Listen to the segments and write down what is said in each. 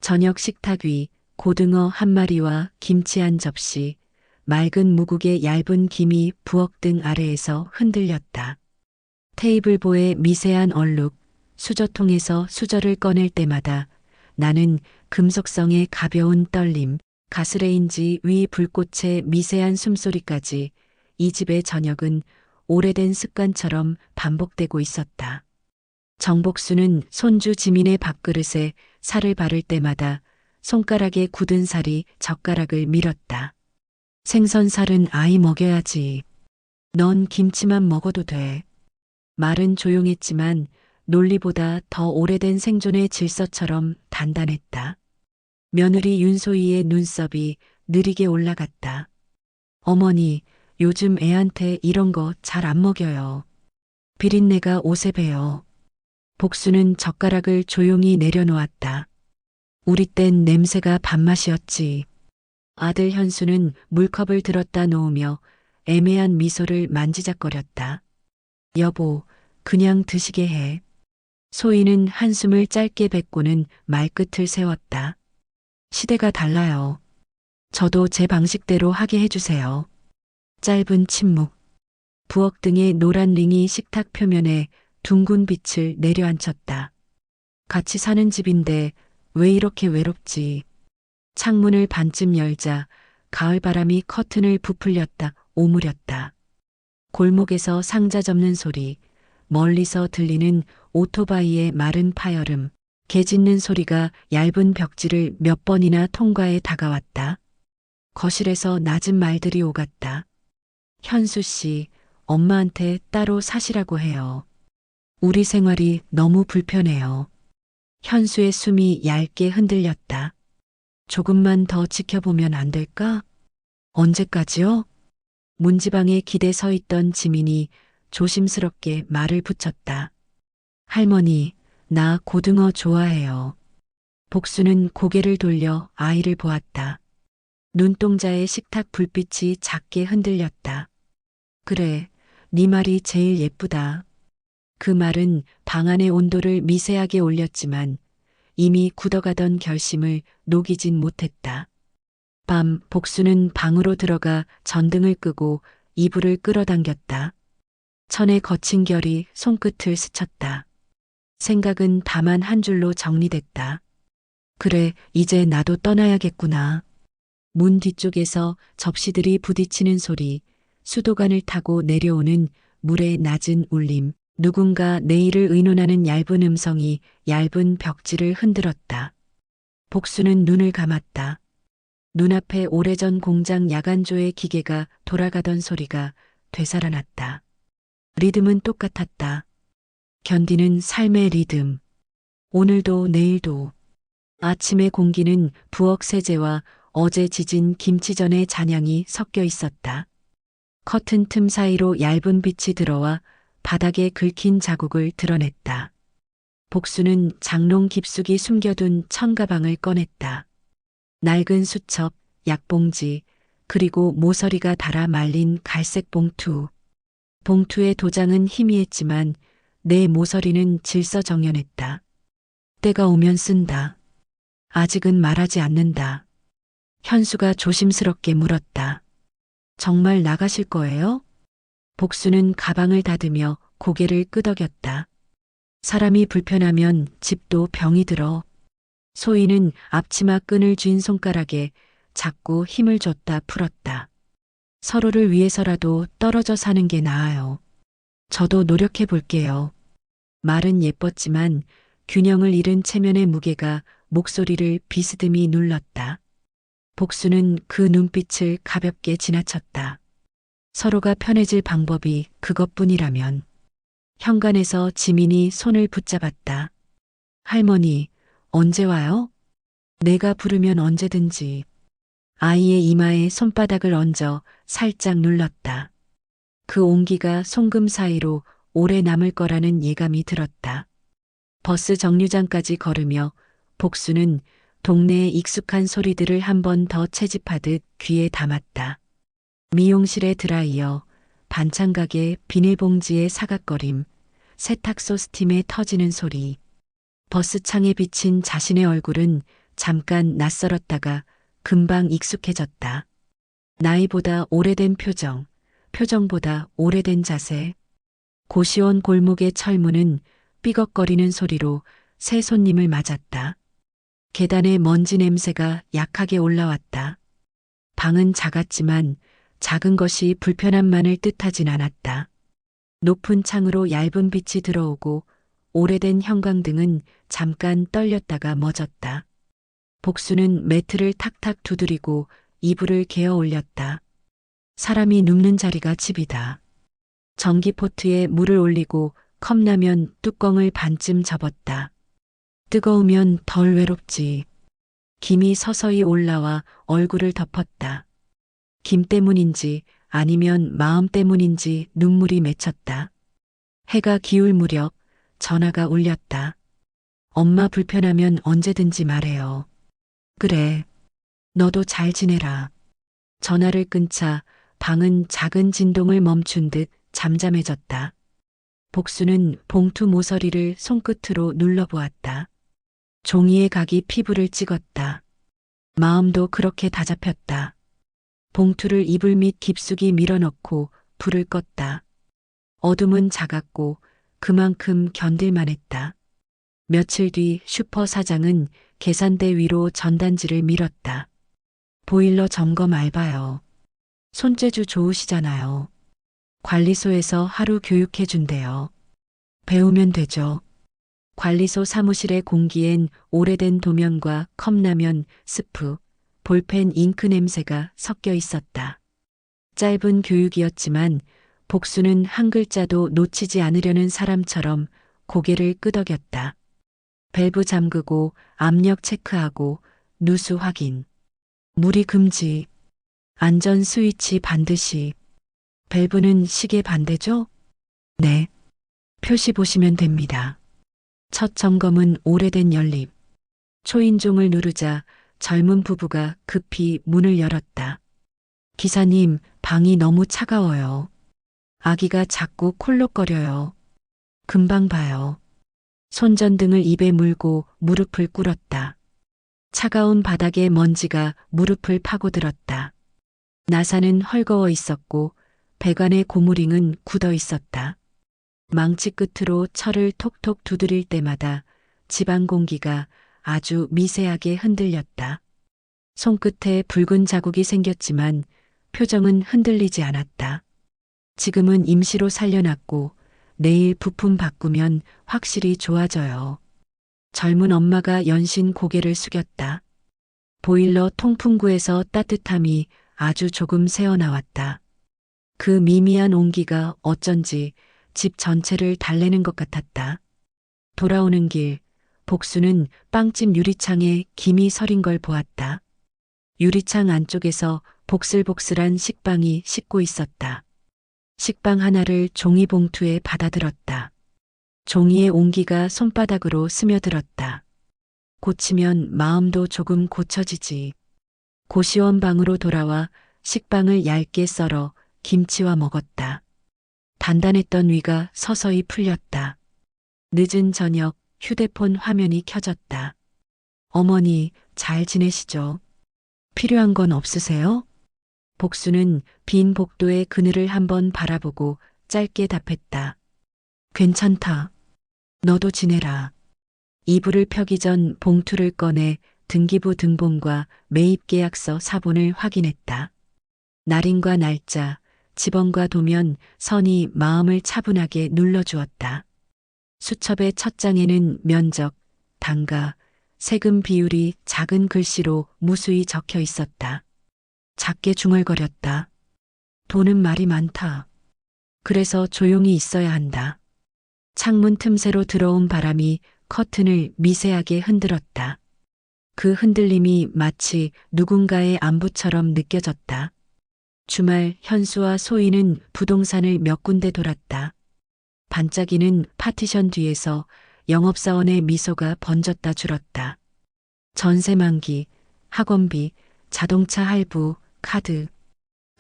저녁 식탁 위 고등어 한 마리와 김치 한 접시, 맑은 무국의 얇은 김이 부엌 등 아래에서 흔들렸다. 테이블보의 미세한 얼룩, 수저통에서 수저를 꺼낼 때마다 나는 금속성의 가벼운 떨림, 가스레인지 위 불꽃의 미세한 숨소리까지 이 집의 저녁은 오래된 습관처럼 반복되고 있었다. 정복수는 손주 지민의 밥그릇에 살을 바를 때마다 손가락에 굳은 살이 젓가락을 밀었다. 생선살은 아이 먹여야지. 넌 김치만 먹어도 돼. 말은 조용했지만 논리보다 더 오래된 생존의 질서처럼 단단했다. 며느리 윤소희의 눈썹이 느리게 올라갔다. 어머니, 요즘 애한테 이런 거 잘 안 먹여요. 비린내가 옷에 배요. 복수는 젓가락을 조용히 내려놓았다. 우리 땐 냄새가 밥맛이었지. 아들 현수는 물컵을 들었다 놓으며 애매한 미소를 만지작거렸다. 여보, 그냥 드시게 해. 소희는 한숨을 짧게 뱉고는 말끝을 세웠다. 시대가 달라요. 저도 제 방식대로 하게 해주세요. 짧은 침묵. 부엌 등의 노란 링이 식탁 표면에 둥근 빛을 내려앉혔다. 같이 사는 집인데 왜 이렇게 외롭지? 창문을 반쯤 열자 가을바람이 커튼을 부풀렸다 오므렸다. 골목에서 상자 접는 소리, 멀리서 들리는 오토바이의 마른 파열음, 개 짖는 소리가 얇은 벽지를 몇 번이나 통과해 다가왔다. 거실에서 낮은 말들이 오갔다. 현수 씨, 엄마한테 따로 사시라고 해요. 우리 생활이 너무 불편해요. 현수의 숨이 얇게 흔들렸다. 조금만 더 지켜보면 안 될까? 언제까지요? 문지방에 기대 서 있던 지민이 조심스럽게 말을 붙였다. 할머니, 나 고등어 좋아해요. 복수는 고개를 돌려 아이를 보았다. 눈동자의 식탁 불빛이 작게 흔들렸다. 그래, 네 말이 제일 예쁘다. 그 말은 방 안의 온도를 미세하게 올렸지만 이미 굳어가던 결심을 녹이진 못했다. 밤 복수는 방으로 들어가 전등을 끄고 이불을 끌어당겼다. 천의 거친 결이 손끝을 스쳤다. 생각은 다만 한 줄로 정리됐다. 그래, 이제 나도 떠나야겠구나. 문 뒤쪽에서 접시들이 부딪히는 소리, 수도관을 타고 내려오는 물의 낮은 울림, 누군가 내일을 의논하는 얇은 음성이 얇은 벽지를 흔들었다. 복수는 눈을 감았다. 눈앞에 오래전 공장 야간조의 기계가 돌아가던 소리가 되살아났다. 리듬은 똑같았다. 견디는 삶의 리듬. 오늘도 내일도. 아침의 공기는 부엌 세제와 어제 지진 김치전의 잔향이 섞여 있었다. 커튼 틈 사이로 얇은 빛이 들어와 바닥에 긁힌 자국을 드러냈다. 복수는 장롱 깊숙이 숨겨둔 천가방을 꺼냈다. 낡은 수첩, 약봉지, 그리고 모서리가 달아 말린 갈색 봉투. 봉투의 도장은 희미했지만 내 모서리는 질서정연했다. 때가 오면 쓴다. 아직은 말하지 않는다. 현수가 조심스럽게 물었다. 정말 나가실 거예요? 복수는 가방을 닫으며 고개를 끄덕였다. 사람이 불편하면 집도 병이 들어. 소희는 앞치마 끈을 쥔 손가락에 자꾸 힘을 줬다 풀었다. 서로를 위해서라도 떨어져 사는 게 나아요. 저도 노력해 볼게요. 말은 예뻤지만 균형을 잃은 체면의 무게가 목소리를 비스듬히 눌렀다. 복수는 그 눈빛을 가볍게 지나쳤다. 서로가 편해질 방법이 그것뿐이라면. 현관에서 지민이 손을 붙잡았다. 할머니, 언제 와요? 내가 부르면 언제든지. 아이의 이마에 손바닥을 얹어 살짝 눌렀다. 그 온기가 송금 사이로 오래 남을 거라는 예감이 들었다. 버스 정류장까지 걸으며 복수는 동네의 익숙한 소리들을 한 번 더 채집하듯 귀에 담았다. 미용실의 드라이어, 반찬 가게 비닐봉지의 사각거림, 세탁소 스팀에 터지는 소리. 버스 창에 비친 자신의 얼굴은 잠깐 낯설었다가 금방 익숙해졌다. 나이보다 오래된 표정, 표정보다 오래된 자세. 고시원 골목의 철문은 삐걱거리는 소리로 새 손님을 맞았다. 계단에 먼지 냄새가 약하게 올라왔다. 방은 작았지만 작은 것이 불편함만을 뜻하진 않았다. 높은 창으로 얇은 빛이 들어오고 오래된 형광등은 잠깐 떨렸다가 멎었다. 복수는 매트를 탁탁 두드리고 이불을 개어 올렸다. 사람이 눕는 자리가 집이다. 전기포트에 물을 올리고 컵라면 뚜껑을 반쯤 접었다. 뜨거우면 덜 외롭지. 김이 서서히 올라와 얼굴을 덮었다. 김 때문인지 아니면 마음 때문인지 눈물이 맺혔다. 해가 기울 무렵 전화가 울렸다. 엄마 불편하면 언제든지 말해요. 그래. 너도 잘 지내라. 전화를 끊자 방은 작은 진동을 멈춘 듯 잠잠해졌다. 복수는 봉투 모서리를 손끝으로 눌러보았다. 종이의 각이 피부를 찍었다. 마음도 그렇게 다잡혔다. 봉투를 이불 밑 깊숙이 밀어넣고 불을 껐다. 어둠은 작았고 그만큼 견딜만 했다. 며칠 뒤 슈퍼 사장은 계산대 위로 전단지를 밀었다. 보일러 점검 알바요. 손재주 좋으시잖아요. 관리소에서 하루 교육해 준대요. 배우면 되죠. 관리소 사무실의 공기엔 오래된 도면과 컵라면, 스프, 볼펜 잉크 냄새가 섞여 있었다. 짧은 교육이었지만 복수는 한 글자도 놓치지 않으려는 사람처럼 고개를 끄덕였다. 밸브 잠그고 압력 체크하고 누수 확인. 물이 금지. 안전 스위치 반드시. 밸브는 시계 반대죠? 네. 표시 보시면 됩니다. 첫 점검은 오래된 연립. 초인종을 누르자 젊은 부부가 급히 문을 열었다. 기사님, 방이 너무 차가워요. 아기가 자꾸 콜록거려요. 금방 봐요. 손전등을 입에 물고 무릎을 꿇었다. 차가운 바닥에 먼지가 무릎을 파고들었다. 나사는 헐거워 있었고 배관의 고무링은 굳어 있었다. 망치 끝으로 철을 톡톡 두드릴 때마다 집안 공기가 아주 미세하게 흔들렸다. 손끝에 붉은 자국이 생겼지만 표정은 흔들리지 않았다. 지금은 임시로 살려놨고 내일 부품 바꾸면 확실히 좋아져요. 젊은 엄마가 연신 고개를 숙였다. 보일러 통풍구에서 따뜻함이 아주 조금 새어나왔다. 그 미미한 온기가 어쩐지 집 전체를 달래는 것 같았다. 돌아오는 길, 복수는 빵집 유리창에 김이 서린 걸 보았다. 유리창 안쪽에서 복슬복슬한 식빵이 씻고 있었다. 식빵 하나를 종이봉투에 받아들었다. 종이의 온기가 손바닥으로 스며들었다. 고치면 마음도 조금 고쳐지지. 고시원 방으로 돌아와 식빵을 얇게 썰어 김치와 먹었다. 단단했던 위가 서서히 풀렸다. 늦은 저녁 휴대폰 화면이 켜졌다. 어머니, 잘 지내시죠? 필요한 건 없으세요? 복수는 빈 복도의 그늘을 한번 바라보고 짧게 답했다. 괜찮다. 너도 지내라. 이불을 펴기 전 봉투를 꺼내 등기부 등본과 매입계약서 사본을 확인했다. 날인과 날짜, 지번과 도면, 선이 마음을 차분하게 눌러주었다. 수첩의 첫 장에는 면적, 단가, 세금 비율이 작은 글씨로 무수히 적혀 있었다. 작게 중얼거렸다. 돈은 말이 많다. 그래서 조용히 있어야 한다. 창문 틈새로 들어온 바람이 커튼을 미세하게 흔들었다. 그 흔들림이 마치 누군가의 안부처럼 느껴졌다. 주말 현수와 소희는 부동산을 몇 군데 돌았다. 반짝이는 파티션 뒤에서 영업사원의 미소가 번졌다 줄었다. 전세 만기, 학원비, 자동차 할부, 카드,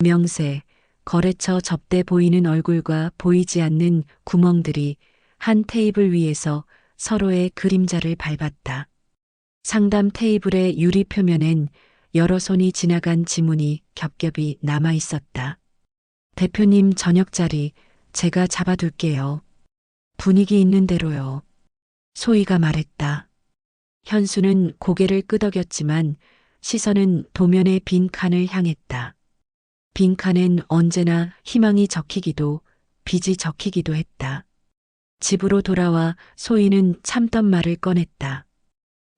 명세, 거래처 접대 보이는 얼굴과 보이지 않는 구멍들이 한 테이블 위에서 서로의 그림자를 밟았다. 상담 테이블의 유리 표면엔 여러 손이 지나간 지문이 겹겹이 남아 있었다. 대표님 저녁 자리 제가 잡아둘게요. 분위기 있는 대로요. 소희가 말했다. 현수는 고개를 끄덕였지만 시선은 도면의 빈 칸을 향했다. 빈 칸엔 언제나 희망이 적히기도 빚이 적히기도 했다. 집으로 돌아와 소희는 참던 말을 꺼냈다.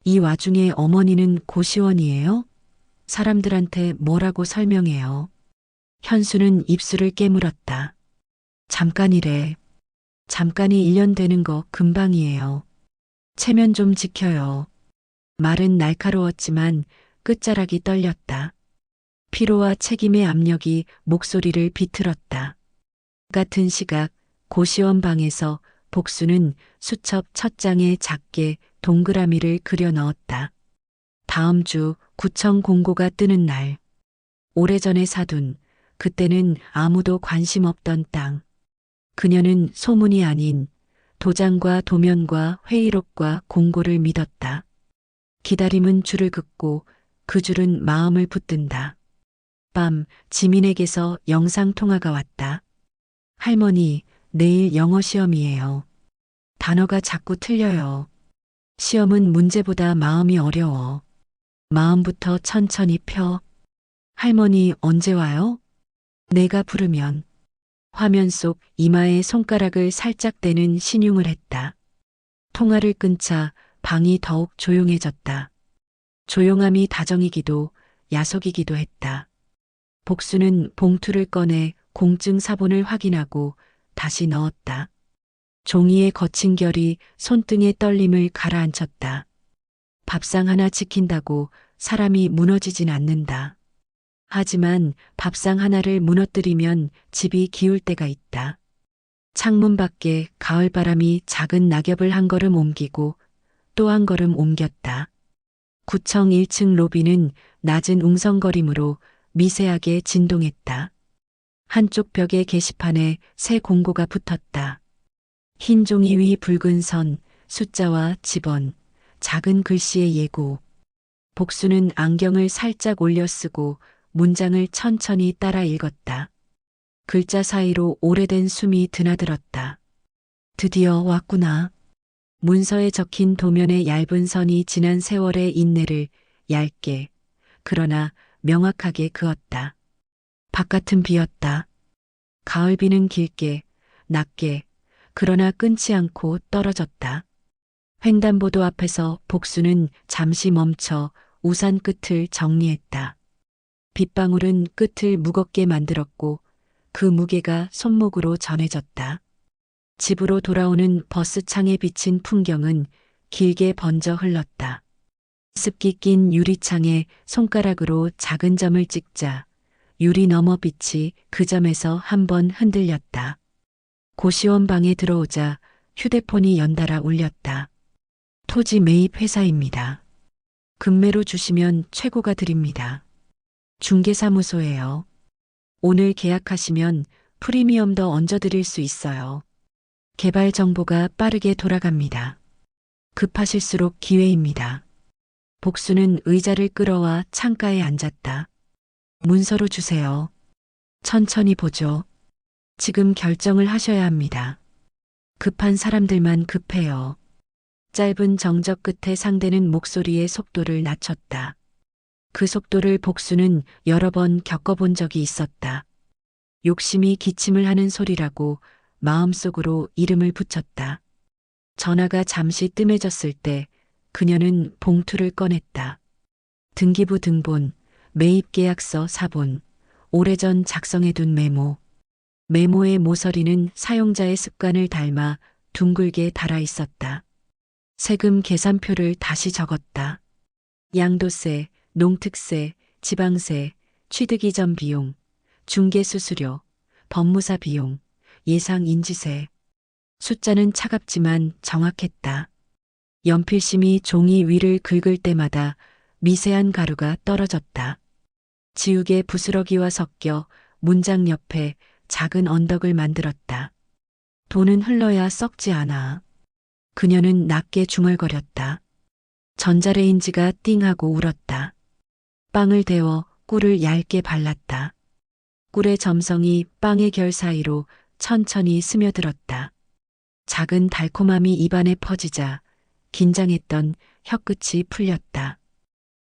이 와중에 어머니는 고시원이에요? 사람들한테 뭐라고 설명해요? 현수는 입술을 깨물었다. 잠깐이래. 잠깐이 1년 되는 거 금방이에요. 체면 좀 지켜요. 말은 날카로웠지만 끝자락이 떨렸다. 피로와 책임의 압력이 목소리를 비틀었다. 같은 시각 고시원 방에서 복수는 수첩 첫 장에 작게 동그라미를 그려 넣었다. 다음 주 구청 공고가 뜨는 날. 오래전에 사둔, 그때는 아무도 관심 없던 땅. 그녀는 소문이 아닌 도장과 도면과 회의록과 공고를 믿었다. 기다림은 줄을 긋고 그 줄은 마음을 붙든다. 밤 지민에게서 영상통화가 왔다. 할머니, 내일 영어 시험이에요. 단어가 자꾸 틀려요. 시험은 문제보다 마음이 어려워. 마음부터 천천히 펴. 할머니 언제 와요? 내가 부르면. 화면 속 이마에 손가락을 살짝 대는 신용을 했다. 통화를 끊자 방이 더욱 조용해졌다. 조용함이 다정이기도 야속이기도 했다. 복수는 봉투를 꺼내 공증 사본을 확인하고 다시 넣었다. 종이의 거친 결이 손등의 떨림을 가라앉혔다. 밥상 하나 지킨다고 사람이 무너지진 않는다. 하지만 밥상 하나를 무너뜨리면 집이 기울 때가 있다. 창문 밖에 가을바람이 작은 낙엽을 한 걸음 옮기고 또 한 걸음 옮겼다. 구청 1층 로비는 낮은 웅성거림으로 미세하게 진동했다. 한쪽 벽의 게시판에 새 공고가 붙었다. 흰 종이 위 붉은 선, 숫자와 집원, 작은 글씨의 예고. 복수는 안경을 살짝 올려 쓰고 문장을 천천히 따라 읽었다. 글자 사이로 오래된 숨이 드나들었다. 드디어 왔구나. 문서에 적힌 도면의 얇은 선이 지난 세월의 인내를 얇게, 그러나 명확하게 그었다. 바깥은 비었다. 가을비는 길게, 낮게, 그러나 끊지 않고 떨어졌다. 횡단보도 앞에서 복수는 잠시 멈춰 우산 끝을 정리했다. 빗방울은 끝을 무겁게 만들었고 그 무게가 손목으로 전해졌다. 집으로 돌아오는 버스 창에 비친 풍경은 길게 번져 흘렀다. 습기 낀 유리창에 손가락으로 작은 점을 찍자 유리 너머 빛이 그 점에서 한 번 흔들렸다. 고시원 방에 들어오자 휴대폰이 연달아 울렸다. 토지 매입 회사입니다. 금매로 주시면 최고가 드립니다. 중개사무소예요. 오늘 계약하시면 프리미엄도 얹어드릴 수 있어요. 개발 정보가 빠르게 돌아갑니다. 급하실수록 기회입니다. 복수는 의자를 끌어와 창가에 앉았다. 문서로 주세요. 천천히 보죠. 지금 결정을 하셔야 합니다. 급한 사람들만 급해요. 짧은 정적 끝에 상대는 목소리의 속도를 낮췄다. 그 속도를 복수는 여러 번 겪어본 적이 있었다. 욕심이 기침을 하는 소리라고 마음속으로 이름을 붙였다. 전화가 잠시 뜸해졌을 때 그녀는 봉투를 꺼냈다. 등기부 등본, 매입계약서 사본, 오래전 작성해둔 메모. 메모의 모서리는 사용자의 습관을 닮아 둥글게 달아 있었다. 세금 계산표를 다시 적었다. 양도세, 농특세, 지방세, 취득 이전 비용, 중개수수료, 법무사 비용, 예상 인지세. 숫자는 차갑지만 정확했다. 연필심이 종이 위를 긁을 때마다 미세한 가루가 떨어졌다. 지우개 부스러기와 섞여 문장 옆에 작은 언덕을 만들었다. 돈은 흘러야 썩지 않아. 그녀는 낮게 중얼거렸다. 전자레인지가 띵하고 울었다. 빵을 데워 꿀을 얇게 발랐다. 꿀의 점성이 빵의 결 사이로 천천히 스며들었다. 작은 달콤함이 입안에 퍼지자 긴장했던 혀끝이 풀렸다.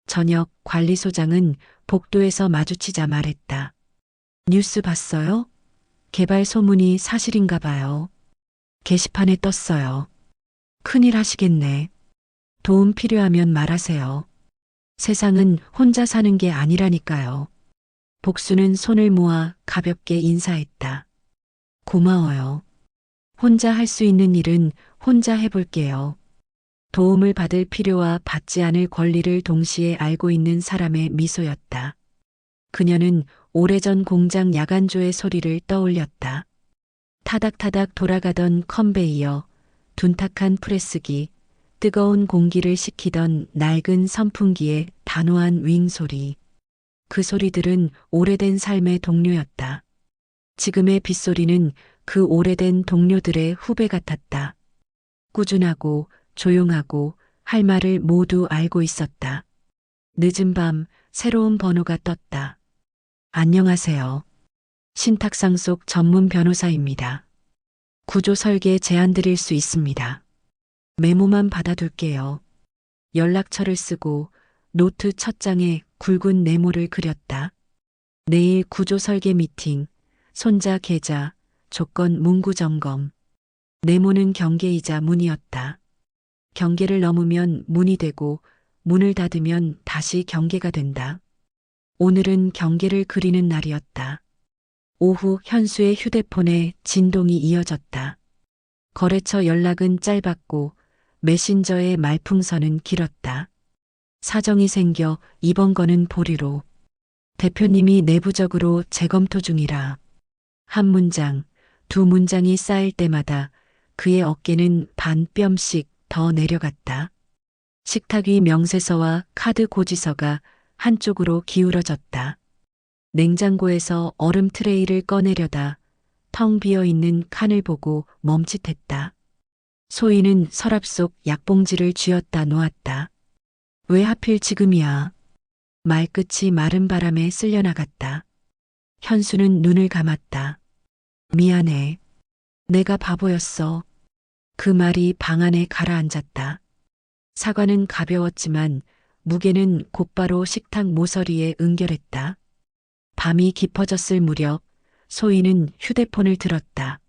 저녁 관리소장은 복도에서 마주치자 말했다. 뉴스 봤어요? 개발 소문이 사실인가 봐요. 게시판에 떴어요. 큰일 하시겠네. 도움 필요하면 말하세요. 세상은 혼자 사는 게 아니라니까요. 복수는 손을 모아 가볍게 인사했다. 고마워요. 혼자 할 수 있는 일은 혼자 해볼게요. 도움을 받을 필요와 받지 않을 권리를 동시에 알고 있는 사람의 미소였다. 그녀는 오래전 공장 야간조의 소리를 떠올렸다. 타닥타닥 돌아가던 컨베이어, 둔탁한 프레스기, 뜨거운 공기를 식히던 낡은 선풍기의 단호한 윙 소리. 그 소리들은 오래된 삶의 동료였다. 지금의 빗소리는 그 오래된 동료들의 후배 같았다. 꾸준하고 조용하고 할 말을 모두 알고 있었다. 늦은 밤 새로운 번호가 떴다. 안녕하세요. 신탁상속 전문 변호사입니다. 구조 설계 제안 드릴 수 있습니다. 메모만 받아둘게요. 연락처를 쓰고 노트 첫 장에 굵은 네모를 그렸다. 내일 구조 설계 미팅, 손자 계좌, 조건 문구 점검. 네모는 경계이자 문이었다. 경계를 넘으면 문이 되고 문을 닫으면 다시 경계가 된다. 오늘은 경계를 그리는 날이었다. 오후 현수의 휴대폰에 진동이 이어졌다. 거래처 연락은 짧았고 메신저의 말풍선은 길었다. 사정이 생겨 이번 건은 보류로. 대표님이 내부적으로 재검토 중이라. 한 문장, 두 문장이 쌓일 때마다 그의 어깨는 반 뼘씩 더 내려갔다. 식탁 위 명세서와 카드 고지서가 한쪽으로 기울어졌다. 냉장고에서 얼음 트레이를 꺼내려다 텅 비어 있는 칸을 보고 멈칫했다. 소희는 서랍 속 약봉지를 쥐었다 놓았다. 왜 하필 지금이야? 말끝이 마른 바람에 쓸려나갔다. 현수는 눈을 감았다. 미안해. 내가 바보였어. 그 말이 방 안에 가라앉았다. 사과는 가벼웠지만 무게는 곧바로 식탁 모서리에 응결했다. 밤이 깊어졌을 무렵 소희는 휴대폰을 들었다.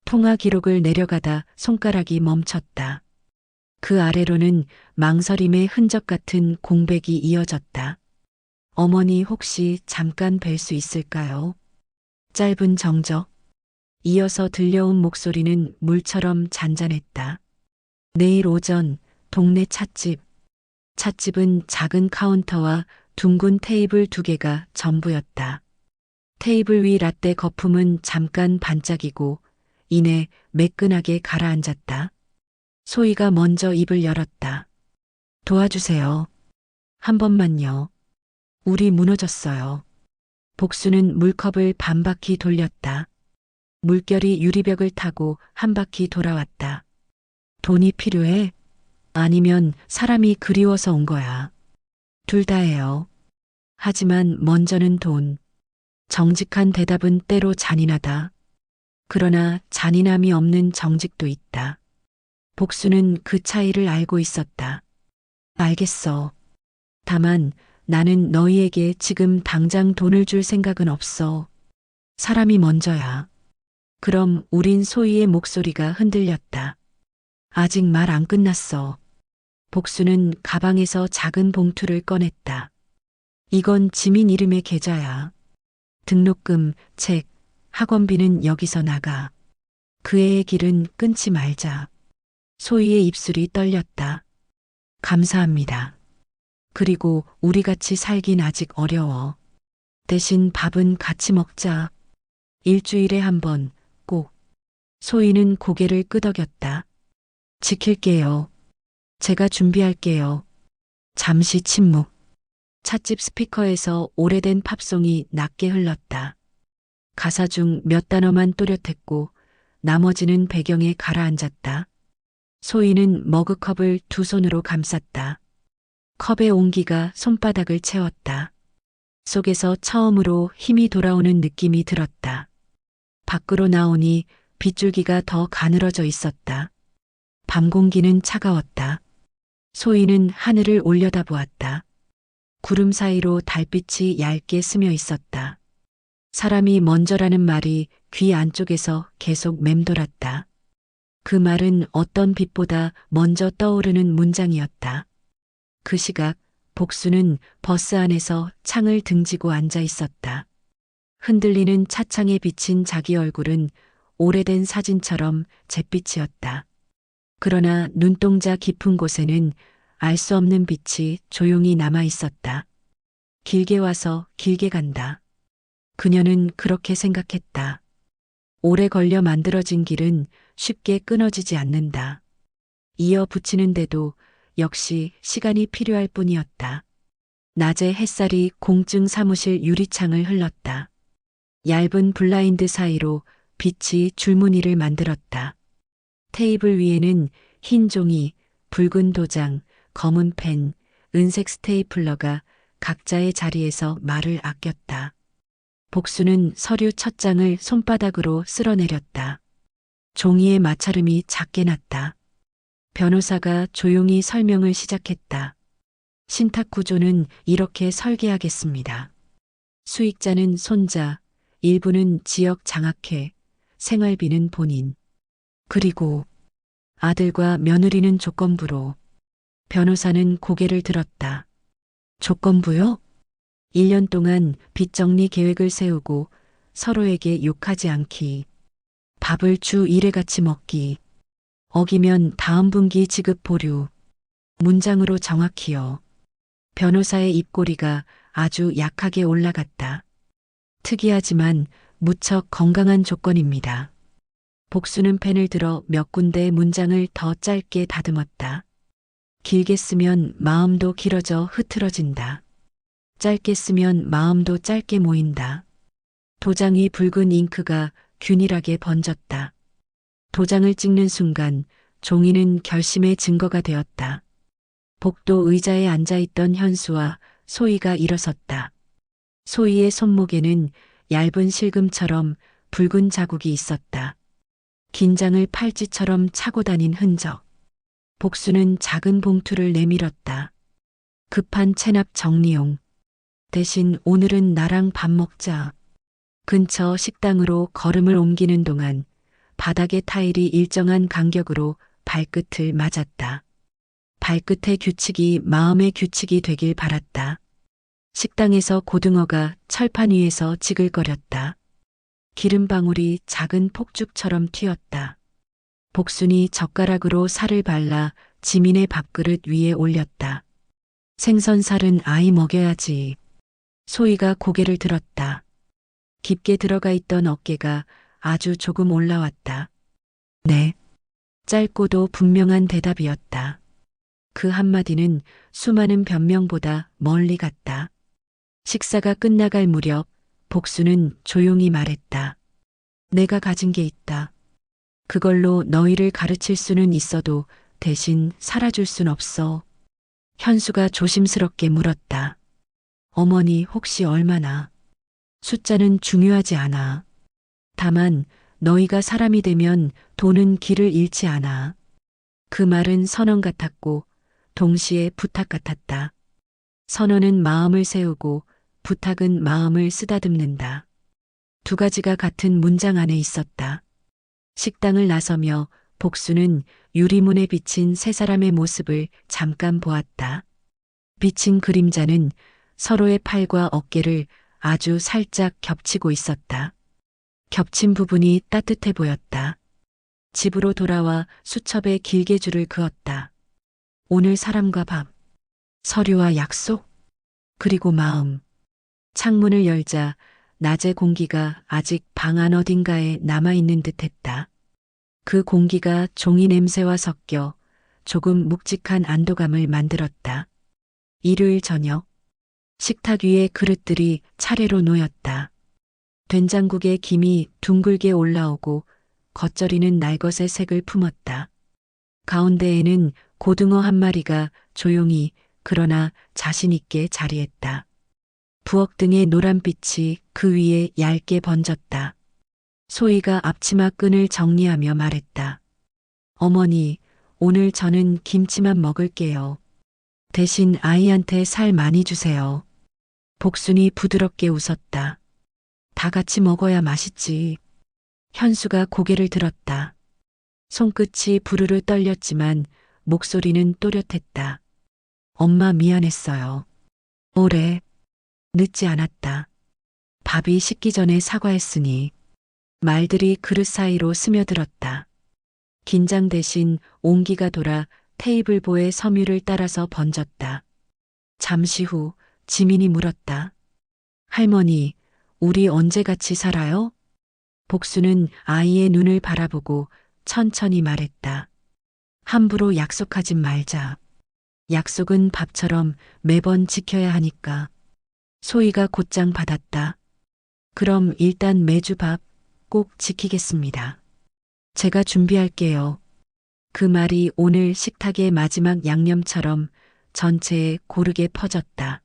통화 기록을 내려가다 손가락이 멈췄다. 그 아래로는 망설임의 흔적 같은 공백이 이어졌다. 어머니 혹시 잠깐 뵐 수 있을까요? 짧은 정적. 이어서 들려온 목소리는 물처럼 잔잔했다. 내일 오전 동네 찻집. 찻집은 작은 카운터와 둥근 테이블 두 개가 전부였다. 테이블 위 라떼 거품은 잠깐 반짝이고 이내 매끈하게 가라앉았다. 소희가 먼저 입을 열었다. 도와주세요. 한 번만요. 우리 무너졌어요. 복수는 물컵을 반바퀴 돌렸다. 물결이 유리벽을 타고 한 바퀴 돌아왔다. 돈이 필요해? 아니면 사람이 그리워서 온 거야. 둘 다예요. 하지만 먼저는 돈. 정직한 대답은 때로 잔인하다. 그러나 잔인함이 없는 정직도 있다. 복수는 그 차이를 알고 있었다. 알겠어. 다만 나는 너희에게 지금 당장 돈을 줄 생각은 없어. 사람이 먼저야. 그럼 우린 소희의 목소리가 흔들렸다. 아직 말 안 끝났어. 복수는 가방에서 작은 봉투를 꺼냈다. 이건 지민 이름의 계좌야. 등록금, 책, 학원비는 여기서 나가. 그 애의 길은 끊지 말자. 소희의 입술이 떨렸다. 감사합니다. 그리고 우리 같이 살긴 아직 어려워. 대신 밥은 같이 먹자. 일주일에 한 번, 꼭. 소희는 고개를 끄덕였다. 지킬게요. 제가 준비할게요. 잠시 침묵. 찻집 스피커에서 오래된 팝송이 낮게 흘렀다. 가사 중 몇 단어만 또렷했고 나머지는 배경에 가라앉았다. 소희는 머그컵을 두 손으로 감쌌다. 컵의 온기가 손바닥을 채웠다. 속에서 처음으로 힘이 돌아오는 느낌이 들었다. 밖으로 나오니 빗줄기가 더 가늘어져 있었다. 밤 공기는 차가웠다. 소희는 하늘을 올려다보았다. 구름 사이로 달빛이 얇게 스며 있었다. 사람이 먼저라는 말이 귀 안쪽에서 계속 맴돌았다. 그 말은 어떤 빛보다 먼저 떠오르는 문장이었다. 그 시각 복수는 버스 안에서 창을 등지고 앉아 있었다. 흔들리는 차창에 비친 자기 얼굴은 오래된 사진처럼 잿빛이었다. 그러나 눈동자 깊은 곳에는 알 수 없는 빛이 조용히 남아 있었다. 길게 와서 길게 간다. 그녀는 그렇게 생각했다. 오래 걸려 만들어진 길은 쉽게 끊어지지 않는다. 이어 붙이는데도 역시 시간이 필요할 뿐이었다. 낮에 햇살이 공증 사무실 유리창을 흘렀다. 얇은 블라인드 사이로 빛이 줄무늬를 만들었다. 테이블 위에는 흰 종이, 붉은 도장, 검은 펜, 은색 스테이플러가 각자의 자리에서 말을 아꼈다. 복수는 서류 첫 장을 손바닥으로 쓸어내렸다. 종이의 마찰음이 작게 났다. 변호사가 조용히 설명을 시작했다. 신탁 구조는 이렇게 설계하겠습니다. 수익자는 손자, 일부는 지역 장학회, 생활비는 본인. 그리고 아들과 며느리는 조건부로. 변호사는 고개를 들었다. 조건부요? 1년 동안 빚 정리 계획을 세우고 서로에게 욕하지 않기. 밥을 주 1회 같이 먹기. 어기면 다음 분기 지급 보류. 문장으로 정확히요. 변호사의 입꼬리가 아주 약하게 올라갔다. 특이하지만 무척 건강한 조건입니다. 복수는 펜을 들어 몇 군데 문장을 더 짧게 다듬었다. 길게 쓰면 마음도 길어져 흐트러진다. 짧게 쓰면 마음도 짧게 모인다. 도장 위 붉은 잉크가 균일하게 번졌다. 도장을 찍는 순간 종이는 결심의 증거가 되었다. 복도 의자에 앉아있던 현수와 소희가 일어섰다. 소희의 손목에는 얇은 실금처럼 붉은 자국이 있었다. 긴장을 팔찌처럼 차고 다닌 흔적. 복수는 작은 봉투를 내밀었다. 급한 체납 정리용. 대신 오늘은 나랑 밥 먹자. 근처 식당으로 걸음을 옮기는 동안 바닥의 타일이 일정한 간격으로 발끝을 맞았다. 발끝의 규칙이 마음의 규칙이 되길 바랐다. 식당에서 고등어가 철판 위에서 지글거렸다. 기름방울이 작은 폭죽처럼 튀었다. 복순이 젓가락으로 살을 발라 지민의 밥그릇 위에 올렸다. 생선살은 아이 먹여야지. 소희가 고개를 들었다. 깊게 들어가 있던 어깨가 아주 조금 올라왔다. 네. 짧고도 분명한 대답이었다. 그 한마디는 수많은 변명보다 멀리 갔다. 식사가 끝나갈 무렵 복수는 조용히 말했다. 내가 가진 게 있다. 그걸로 너희를 가르칠 수는 있어도 대신 살아줄 순 없어. 현수가 조심스럽게 물었다. 어머니 혹시 얼마나? 숫자는 중요하지 않아. 다만 너희가 사람이 되면 돈은 길을 잃지 않아. 그 말은 선언 같았고 동시에 부탁 같았다. 선언은 마음을 세우고 부탁은 마음을 쓰다듬는다. 두 가지가 같은 문장 안에 있었다. 식당을 나서며 복수는 유리문에 비친 세 사람의 모습을 잠깐 보았다. 비친 그림자는 서로의 팔과 어깨를 아주 살짝 겹치고 있었다. 겹친 부분이 따뜻해 보였다. 집으로 돌아와 수첩에 길게 줄을 그었다. 오늘 사람과 밥, 서류와 약속, 그리고 마음. 창문을 열자 낮의 공기가 아직 방 안 어딘가에 남아있는 듯했다. 그 공기가 종이 냄새와 섞여 조금 묵직한 안도감을 만들었다. 일요일 저녁, 식탁 위에 그릇들이 차례로 놓였다. 된장국의 김이 둥글게 올라오고 겉절이는 날것의 색을 품었다. 가운데에는 고등어 한 마리가 조용히 그러나 자신 있게 자리했다. 부엌 등의 노란빛이 그 위에 얇게 번졌다. 소희가 앞치마 끈을 정리하며 말했다. 어머니, 오늘 저는 김치만 먹을게요. 대신 아이한테 살 많이 주세요. 복순이 부드럽게 웃었다. 다 같이 먹어야 맛있지. 현수가 고개를 들었다. 손끝이 부르르 떨렸지만 목소리는 또렷했다. 엄마 미안했어요. 오래 늦지 않았다. 밥이 식기 전에 사과했으니 말들이 그릇 사이로 스며들었다. 긴장 대신 온기가 돌아 테이블보의 섬유를 따라서 번졌다. 잠시 후 지민이 물었다. 할머니, 우리 언제 같이 살아요? 복수는 아이의 눈을 바라보고 천천히 말했다. 함부로 약속하진 말자. 약속은 밥처럼 매번 지켜야 하니까. 소희가 곧장 받았다. 그럼 일단 매주 밥 꼭 지키겠습니다. 제가 준비할게요. 그 말이 오늘 식탁의 마지막 양념처럼 전체에 고르게 퍼졌다.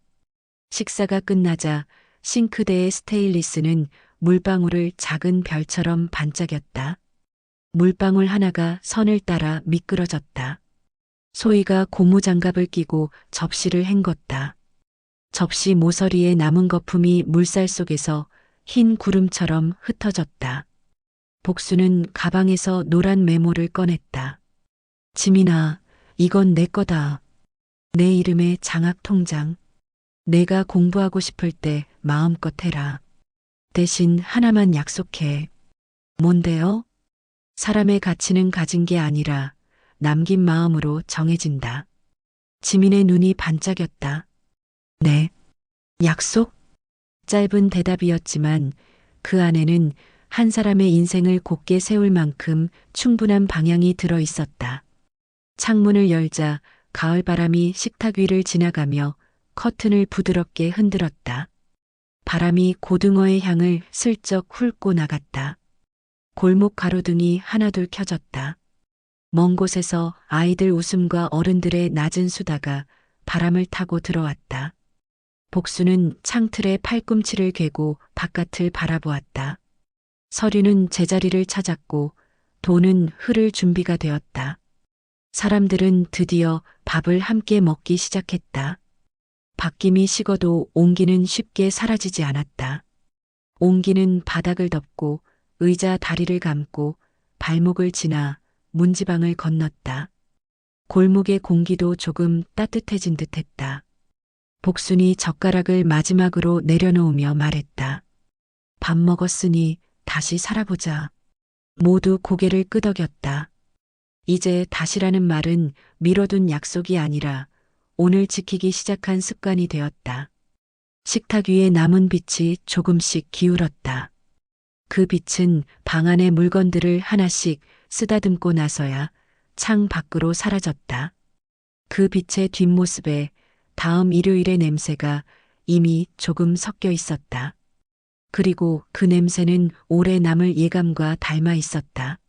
식사가 끝나자 싱크대의 스테인리스는 물방울을 작은 별처럼 반짝였다. 물방울 하나가 선을 따라 미끄러졌다. 소희가 고무장갑을 끼고 접시를 헹궜다. 접시 모서리에 남은 거품이 물살 속에서 흰 구름처럼 흩어졌다. 복수는 가방에서 노란 메모를 꺼냈다. 지민아, 이건 내 거다. 내 이름의 장학 통장. 내가 공부하고 싶을 때 마음껏 해라. 대신 하나만 약속해. 뭔데요? 사람의 가치는 가진 게 아니라 남긴 마음으로 정해진다. 지민의 눈이 반짝였다. 네. 약속? 짧은 대답이었지만 그 안에는 한 사람의 인생을 곧게 세울 만큼 충분한 방향이 들어 있었다. 창문을 열자 가을바람이 식탁 위를 지나가며 커튼을 부드럽게 흔들었다. 바람이 고등어의 향을 슬쩍 훑고 나갔다. 골목 가로등이 하나둘 켜졌다. 먼 곳에서 아이들 웃음과 어른들의 낮은 수다가 바람을 타고 들어왔다. 복수는 창틀에 팔꿈치를 괴고 바깥을 바라보았다. 서류는 제자리를 찾았고 돈은 흐를 준비가 되었다. 사람들은 드디어 밥을 함께 먹기 시작했다. 바뀜이 식어도 온기는 쉽게 사라지지 않았다. 온기는 바닥을 덮고 의자 다리를 감고 발목을 지나 문지방을 건넜다. 골목의 공기도 조금 따뜻해진 듯했다. 복순이 젓가락을 마지막으로 내려놓으며 말했다. 밥 먹었으니 다시 살아보자. 모두 고개를 끄덕였다. 이제 다시라는 말은 미뤄둔 약속이 아니라 오늘 지키기 시작한 습관이 되었다. 식탁 위에 남은 빛이 조금씩 기울었다. 그 빛은 방 안의 물건들을 하나씩 쓰다듬고 나서야 창 밖으로 사라졌다. 그 빛의 뒷모습에 다음 일요일의 냄새가 이미 조금 섞여 있었다. 그리고 그 냄새는 오래 남을 예감과 닮아 있었다.